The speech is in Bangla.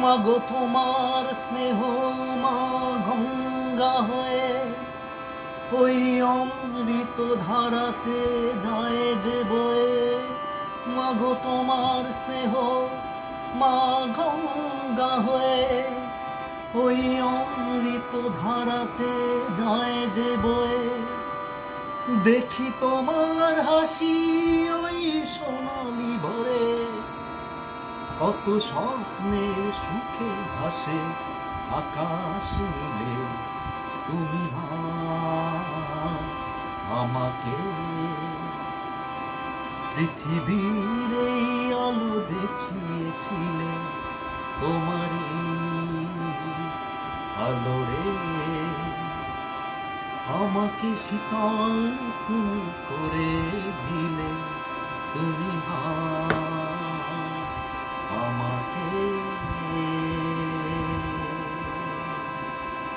মাগো তোমার স্নেহ মা গঙ্গা হয়ে ওই অমৃত ধারাতে যায় যে বয়ে। মাগো তোমার স্নেহ মা গঙ্গা হয়ে ওই অমৃত ধারাতে যায় যে বয়ে। দেখি তোমার হাসি ওই সোনালি ভরে, কত স্বপ্নের সুখে ভাসে আকাশ নীলে। তুমি মা আমাকে পৃথিবীর এই আলো দেখিয়েছিলে, তোমারই আলোরে আমাকে শীতল তুমি করে দিলে। তুমি মা।